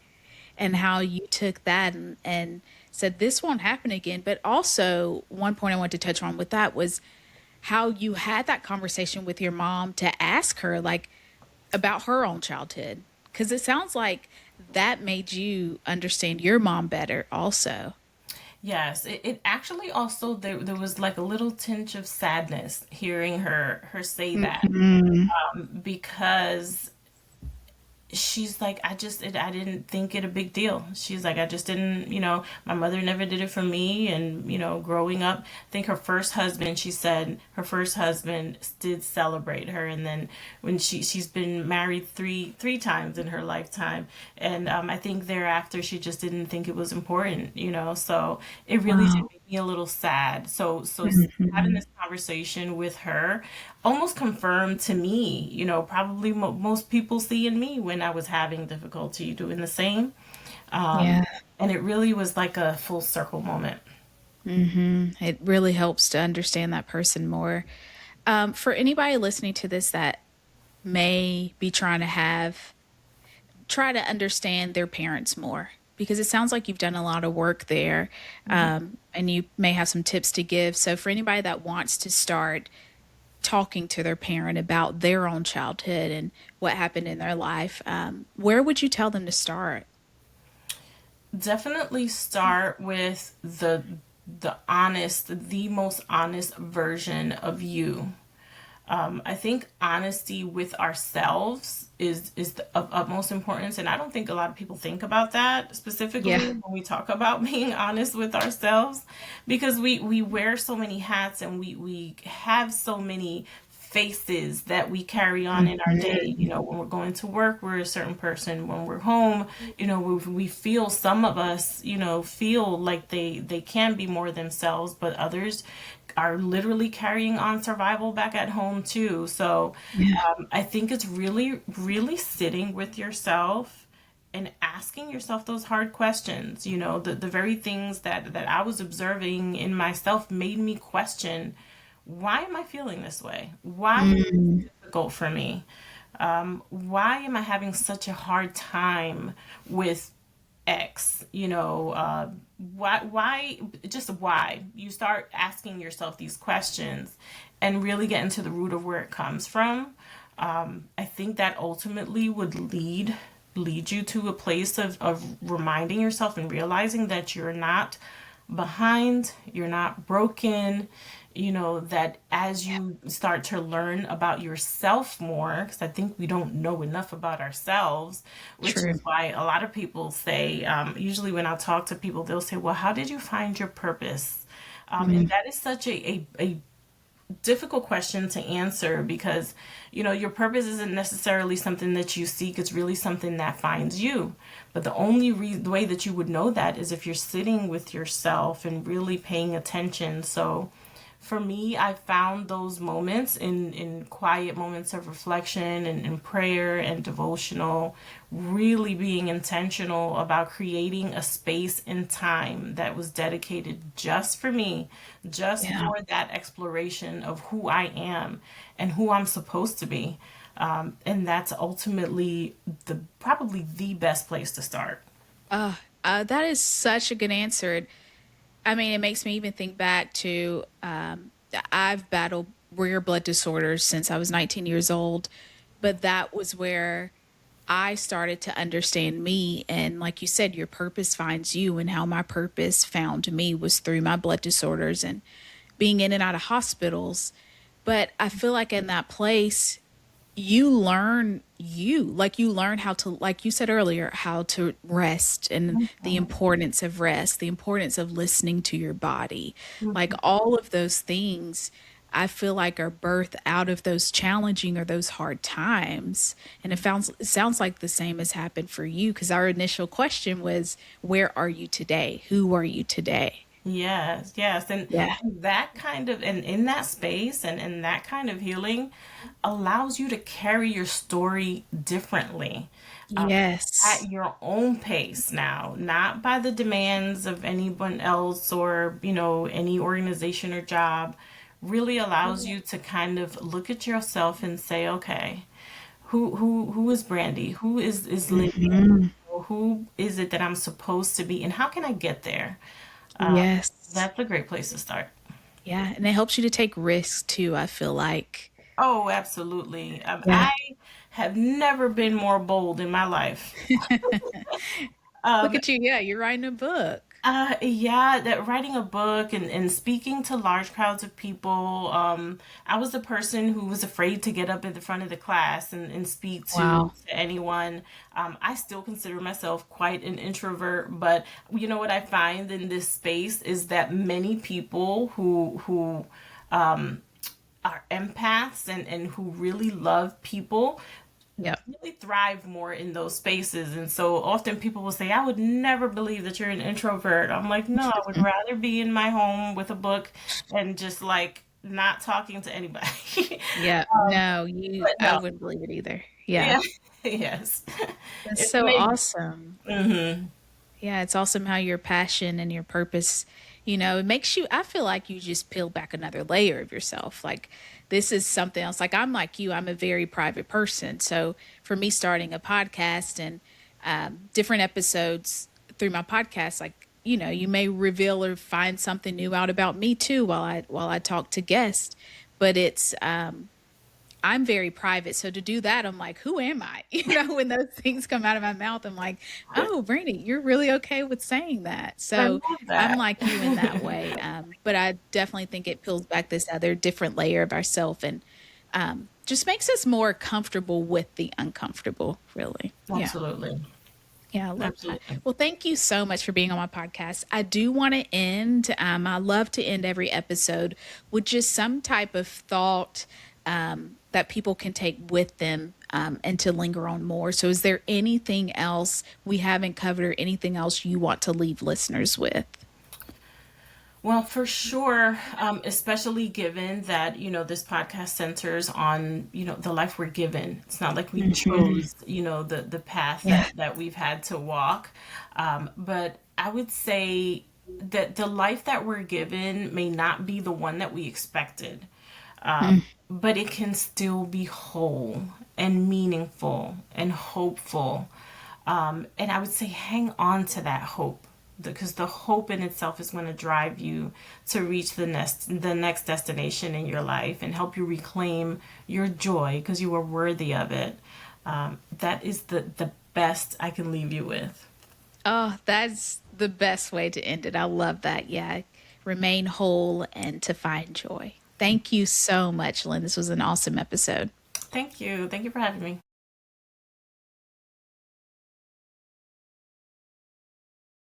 and how you took that and said, this won't happen again. But also, one point I want to touch on with that was how you had that conversation with your mom to ask her, like, about her own childhood. Because it sounds like that made you understand your mom better, also. Yes, it actually also there was like a little tinge of sadness hearing her say that, Mhm. because she's like, I didn't think it a big deal. She's like, I just didn't, my mother never did it for me. And, growing up, I think her first husband, she said her first husband did celebrate her. And then when she's been married three times in her lifetime. And I think thereafter, she just didn't think it was important. So it really did Wow. make me a little sad. So having Mhm. this conversation with her almost confirmed to me, probably most people see in me when I was having difficulty doing the same. Um, Yeah. and it really was like a full circle moment. It really helps to understand that person more. For anybody listening to this that may be try to understand their parents more, because it sounds like you've done a lot of work there, Mhm. and you may have some tips to give. So, for anybody that wants to start talking to their parent about their own childhood and what happened in their life, where would you tell them to start? Definitely start with the most honest version of you. I think honesty with ourselves is of utmost importance, and I don't think a lot of people think about that Yeah. specifically when we talk about being honest with ourselves, because we wear so many hats and we have so many faces that we carry on in our day. You Mhm. know, when we're going to work, we're a certain person. When we're home, you know, we feel, some of us, you know, feel like they can be more themselves, but others are literally carrying on survival back at home too. So Yeah. I think it's really, really sitting with yourself and asking yourself those hard questions. You know, the very things that I was observing in myself made me question, why am I feeling this way? Why is this Mm. difficult for me? Why am I having such a hard time with X? You know, just why? You start asking yourself these questions and really get into the root of where it comes from. I think that ultimately would lead you to a place of reminding yourself and realizing that you're not behind, you're not broken. You know, that as you start to learn about yourself more, because I think we don't know enough about ourselves, which True. is why a lot of people say, usually when I talk to people, they'll say, well, how did you find your purpose? And Mm. that is such a difficult question to answer, because you know, your purpose isn't necessarily something that you seek, it's really something that finds you. But the only the way that you would know that is if you're sitting with yourself and really paying attention. So for me, I found those moments in quiet moments of reflection and prayer and devotional, really being intentional about creating a space and time that was dedicated just for me, just Yeah. for that exploration of who I am and who I'm supposed to be. And that's ultimately the probably the best place to start. That is such a good answer. I mean, it makes me even think back to I've battled rare blood disorders since I was 19 years old, but that was where I started to understand me. And like you said, your purpose finds you, and how my purpose found me was through my blood disorders and being in and out of hospitals. But I feel like in that place, you learn like you learn how to, like you said earlier, how to rest, and the importance of rest, the importance of listening to your body, like all of those things. I feel like are birthed out of those challenging or those hard times. And it sounds like the same has happened for you, because our initial question was, where are you today? Who are you today? Yes, yes. Yeah. And that kind of, and in that space and that kind of healing allows you to carry your story differently, um, Yes. at your own pace now, not by the demands of anyone else or, you know, any organization or job. Really allows you to kind of look at yourself and say, okay, who is Brandy? Who is Lin? Hmm. Who is it that I'm supposed to be, and how can I get there? Yes. That's a great place to start. Yeah, and it helps you to take risks too, I feel like. Oh, absolutely. Yeah. I have never been more bold in my life. Look Um, at you. Yeah, you're writing a book. yeah, that writing a book and speaking to large crowds of people. I was the person who was afraid to get up at the front of the class and speak Wow. to anyone. I still consider myself quite an introvert, but you know what I find in this space is that many people who are empaths and who really love people Yep. really thrive more in those spaces. And so often people will say, I would never believe that you're an introvert. I'm like, no, I would rather be in my home with a book and just like not talking to anybody. Yeah. No, you, But I no, wouldn't believe it either. Yeah. yeah, yes. That's It's so amazing. awesome. Hmm. Yeah, it's awesome how your passion and your purpose, it makes you, I feel like you just peel back another layer of yourself. Like, this is something else. Like, I'm like you, I'm a very private person. So, for me, starting a podcast and different episodes through my podcast, like, you may reveal or find something new out about me too while I talk to guests. But I'm very private. So to do that, I'm like, who am I? When those things come out of my mouth, I'm like, oh, Brandy, you're really okay with saying that. I So love I'm that. like you in that way. But I definitely think it peels back this other different layer of ourself. And just makes us more comfortable with the uncomfortable, really. Yeah. Absolutely. Yeah, I love that. Absolutely. Well, thank you so much for being on my podcast. I do want to end, I love to end every episode with just some type of thought that people can take with them and to linger on more. So, is there anything else we haven't covered or anything else you want to leave listeners with? Well, for sure, especially given that, this podcast centers on, the life we're given. It's not like we Hmm. chose, the path Yeah. that we've had to walk. But I would say that the life that we're given may not be the one that we expected, but it can still be whole and meaningful and hopeful. And I would say hang on to that hope, because the hope in itself is going to drive you to reach the next destination in your life and help you reclaim your joy because you are worthy of it. That is the best I can leave you with. Oh, that's the best way to end it. I love that. Yeah. Remain whole and to find joy. Thank you so much, Lynn. This was an awesome episode. Thank you. Thank you for having me.